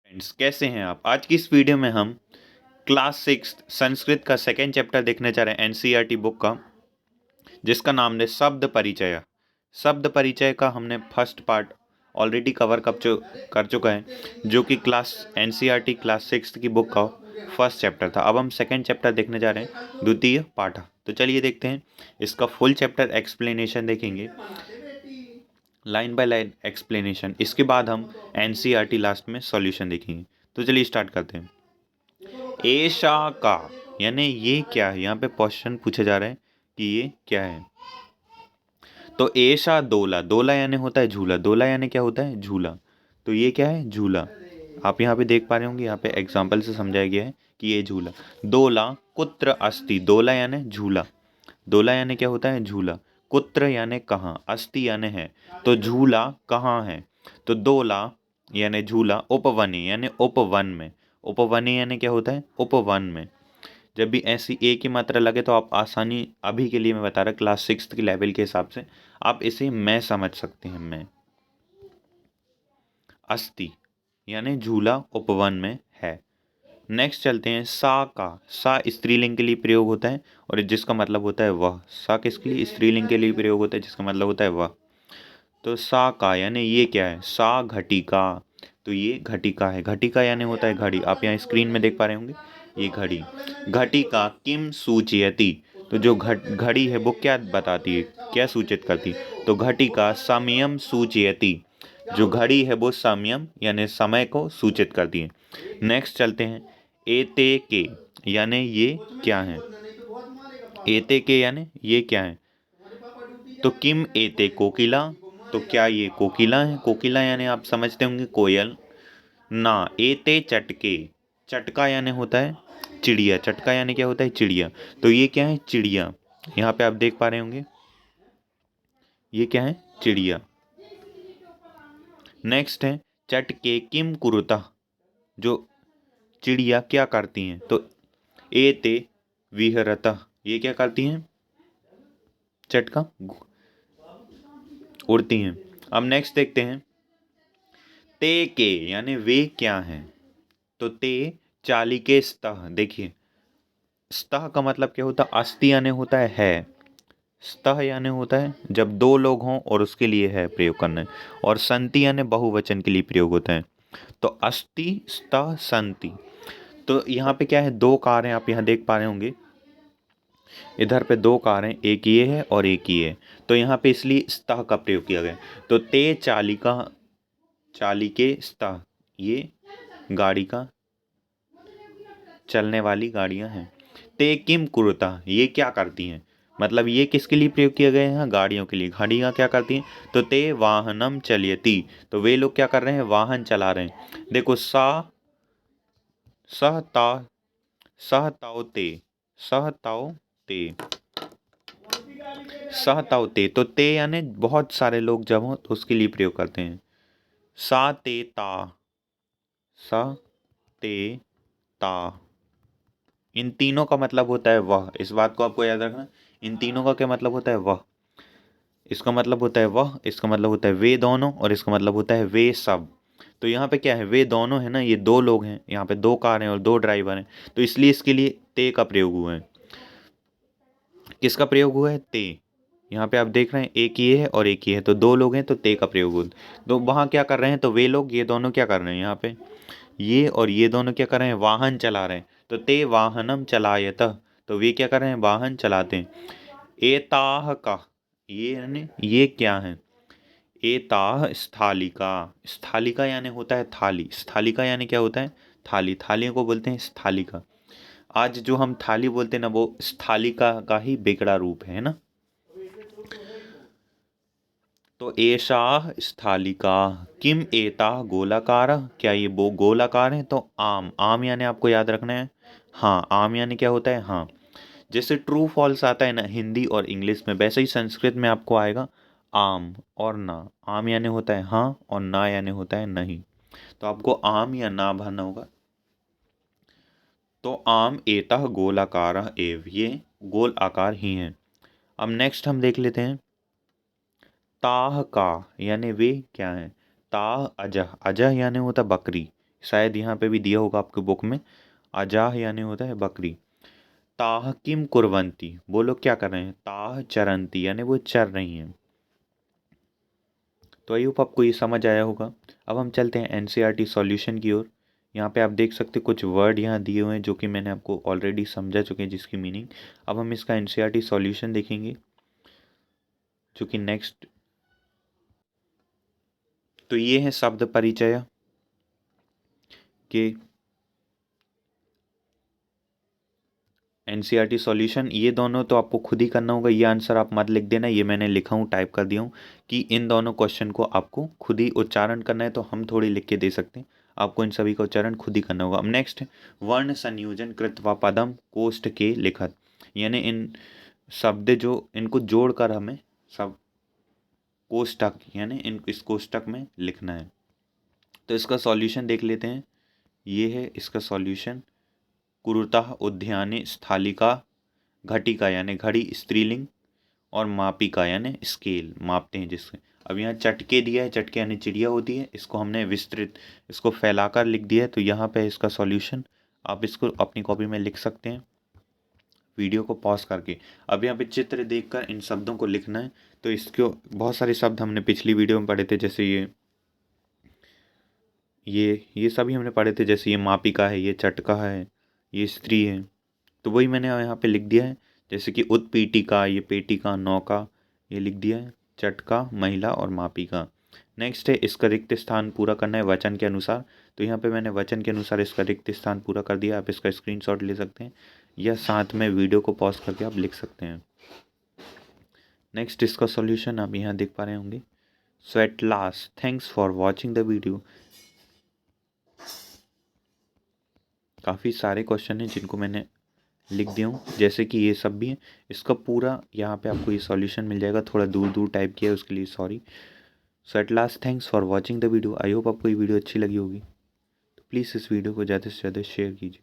Friends, कैसे हैं आप। आज की इस वीडियो में हम क्लास 6 संस्कृत का सेकेंड चैप्टर देखने जा रहे हैं एनसीईआरटी बुक का, जिसका नाम है शब्द परिचय। शब्द परिचय का हमने फर्स्ट पार्ट ऑलरेडी कवर कर चुका है, जो कि क्लास एनसीईआरटी क्लास 6 की बुक का फर्स्ट चैप्टर था। अब हम सेकेंड चैप्टर देखने जा रहे हैं, द्वितीय पाठ। तो चलिए देखते हैं, इसका फुल चैप्टर एक्सप्लेनेशन देखेंगे, लाइन बाय लाइन एक्सप्लेनेशन। इसके बाद हम एनसीईआरटी लास्ट में सॉल्यूशन देखेंगे। तो चलिए स्टार्ट करते हैं। एशा का यानी ये क्या है। यहाँ पे क्वेश्चन पूछे जा रहे हैं कि ये क्या है। तो एशा दोला, दोला यानी होता है झूला, दोला यानी क्या होता है झूला। तो ये क्या है झूला। आप यहाँ पे देख पा रहे होंगे, यहाँ पे एग्जाम्पल से समझाया गया है कि ये झूला। दोला कुत्र अस्ति, दोला यानी झूला, दोला यानी क्या होता है झूला। कुत्र यानी कहाँ, अस्ति यानी है, तो झूला कहाँ है। तो दोला यानी झूला उपवनी यानी उपवन में, उपवनी यानी क्या होता है उपवन में। जब भी ऐसी एक ही मात्रा लगे तो आप आसानी, अभी के लिए मैं बता रहा क्लास 6 के लेवल के हिसाब से आप इसे मैं समझ सकते हैं। मैं अस्ति यानी झूला उपवन में है। नेक्स्ट चलते हैं सा का। सा स्त्रीलिंग के लिए प्रयोग होता है और जिसका मतलब होता है वह। सा किसके लिए स्त्रीलिंग के लिए प्रयोग होता है, जिसका मतलब होता है वह। तो सा का यानी ये क्या है, सा घटिका। तो ये घटिका है, घटिका यानी होता है घड़ी। आप यहाँ स्क्रीन में देख पा रहे होंगे ये घड़ी। घटिका किम सूचयति, तो जो घड़ी है वो क्या बताती है, क्या सूचित करती है। तो घटिका समयम सूचयति, जो घड़ी है वो समयम यानी समय को सूचित करती है। नेक्स्ट चलते हैं एते के यानी ये क्या है। एते के यानी ये क्या है। तो किम एते कोकिला, तो क्या ये कोकिला है। कोकिला यानी आप समझते होंगे कोयल। ना एते चटके, चटका यानी होता है चिड़िया, चटका यानी क्या होता है चिड़िया। तो ये क्या है चिड़िया। यहाँ पे आप देख पा रहे होंगे ये क्या है चिड़िया। नेक्स्ट है चटके किम कुरुता, जो चिड़िया क्या करती हैं। तो एते विहरता, ये क्या करती हैं चटका उड़ती हैं। अब नेक्स्ट देखते हैं ते के यानी वे क्या हैं। तो ते चाली के स्तः, देखिए स्तः का मतलब क्या होता है, अस्ति यानी होता है। स्तः यानी होता है जब दो लोग हों और उसके लिए है प्रयोग करना है, और संति यानी बहुवचन के लिए प्रयोग होता है। तो अस्ति स्तः संति। तो यहाँ पे क्या है दो कार हैं, आप यहाँ देख पा रहे होंगे इधर पे दो कार हैं, एक ये है और एक ये है। तो यहाँ पे इसलिए स्तः का प्रयोग किया गया। तो ते चालिका, चालिके स्तः, ये गाड़ी का चलने वाली गाड़ियां हैं। ते किम कुरुता, ये क्या करती हैं, मतलब ये किसके लिए प्रयोग किया गया है यहाँ गाड़ियों के लिए। गाड़ियाँ क्या करती हैं। तो ते वाहनम चलयति, तो वे लोग क्या कर रहे हैं वाहन चला रहे हैं। देखो सा सह ता, सह ताओ ते, सह ताओ ते, सह ताओ ते। तो ते यानी बहुत सारे लोग जब हो तो उसके लिए प्रयोग करते हैं। सा ते ता, सा ते ता, इन तीनों का मतलब होता है वह। इस बात को आपको याद रखना, इन तीनों का क्या मतलब होता है वह। इसका मतलब होता है वह, इसका मतलब होता है वे दोनों, और इसका मतलब होता है वे सब। तो यहाँ पे क्या है वे दोनों है ना, ये दो लोग हैं, यहाँ पे दो कार हैं और दो ड्राइवर हैं, तो इसलिए इसके लिए ते का प्रयोग हुआ है। किसका प्रयोग हुआ है ते। यहाँ पे आप देख रहे हैं एक ये है और एक ये है, तो दो लोग हैं तो ते का प्रयोग हुआ। तो वहाँ क्या कर रहे हैं, तो वे लोग ये दोनों क्या कर रहे हैं, यहाँ पे ये और ये दोनों क्या कर रहे हैं वाहन चला रहे हैं। तो ते वाहनम चलायत, तो वे क्या कर रहे हैं वाहन चलाते हैं। एताह का, ये यानी ये क्या है। एताह स्थालिका, स्थालिका यानी होता है थाली, स्थालिका यानी क्या होता है थाली, थालियों को बोलते हैं स्थालिका। आज जो हम थाली बोलते हैं ना वो स्थालिका का ही बिगड़ा रूप है ना। तो एषा स्थालिका किम एता गोलाकार, क्या ये वो गोलाकार है। तो आम, आम यानी आपको याद रखना है हाँ, आम यानी क्या होता है हाँ। जैसे ट्रू फॉल्स आता है ना हिंदी और इंग्लिश में, वैसे ही संस्कृत में आपको आएगा आम और ना। आम यानी होता है हाँ और ना यानी होता है नहीं, तो आपको आम या ना भरना होगा। तो आम एतः गोलाकार एव, ये गोल आकार ही हैं। अब नेक्स्ट हम देख लेते हैं ताह का यानी वे क्या है। ताह अजह, अजह यानी होता बकरी, शायद यहाँ पे भी दिया होगा आपके बुक में। अजाह यानी होता है बकरी। ताह किम कुरवंती, वो लोग क्या कर रहे हैं। ताह चरंती यानी वो चर रही हैं। तो आई होप आपको ये समझ आया होगा। अब हम चलते हैं एनसीईआरटी सॉल्यूशन की ओर। यहाँ पे आप देख सकते हैं कुछ वर्ड यहाँ दिए हुए हैं जो कि मैंने आपको ऑलरेडी समझा चुके हैं जिसकी मीनिंग। अब हम इसका एनसीईआरटी सॉल्यूशन देखेंगे जो कि नेक्स्ट। तो ये है शब्द परिचय के एनसीईआरटी सॉल्यूशन। ये दोनों तो आपको खुद ही करना होगा, ये आंसर आप मत लिख देना, ये मैंने लिखा हूँ, टाइप कर दिया हूँ कि इन दोनों क्वेश्चन को आपको खुद ही उच्चारण करना है, तो हम थोड़ी लिख के दे सकते हैं। आपको इन सभी का उच्चारण खुद ही करना होगा। अब नेक्स्ट, वर्ण संयोजन कृत्वा पदम कोष्ठ के लिखत, यानी इन शब्द जो इनको जोड़कर हमें सब कोष्ठक यानी इन इस कोष्ठक में लिखना है। तो इसका सॉल्यूशन देख लेते हैं। ये है इसका सॉल्यूशन। कुरुतः उद्याने स्थालिका घटिका यानी घड़ी स्त्रीलिंग और मापिका यानी स्केल मापते हैं जिससे। अब यहाँ चटके दिया है, चटके यानी चिड़िया होती है, इसको हमने विस्तृत इसको फैलाकर लिख दिया है। तो यहाँ पे इसका सॉल्यूशन आप इसको अपनी कॉपी में लिख सकते हैं वीडियो को पॉज करके। अब यहाँ पे चित्र देखकर इन शब्दों को लिखना है। तो इसको बहुत सारे शब्द हमने पिछली वीडियो में पढ़े थे, जैसे ये सभी हमने पढ़े थे, जैसे ये मापिका है, ये चटका है, ये स्त्री है। तो वही मैंने यहाँ पे लिख दिया है, जैसे कि उत्पीठिका, ये पेटिका, नौका, ये लिख दिया है, चटका, महिला और मापिका। नेक्स्ट है इसका रिक्त स्थान पूरा करना है वचन के अनुसार। तो यहाँ पे मैंने वचन के अनुसार इसका रिक्त स्थान पूरा कर दिया। आप इसका स्क्रीनशॉट ले सकते हैं या साथ में वीडियो को पॉज करके आप लिख सकते हैं। नेक्स्ट इसका सॉल्यूशन आप यहाँ देख पा रहे होंगे। So at last thanks for watching the video. काफ़ी सारे क्वेश्चन हैं जिनको मैंने लिख दिया हूँ, जैसे कि ये सब भी है। इसका पूरा यहाँ पे आपको ये सॉल्यूशन मिल जाएगा, थोड़ा दूर दूर टाइप किया है उसके लिए sorry. So at last thanks for watching the video. I hope आपको ये वीडियो अच्छी लगी होगी। तो प्लीज़ इस वीडियो को ज़्यादा से ज़्यादा शेयर कीजिए।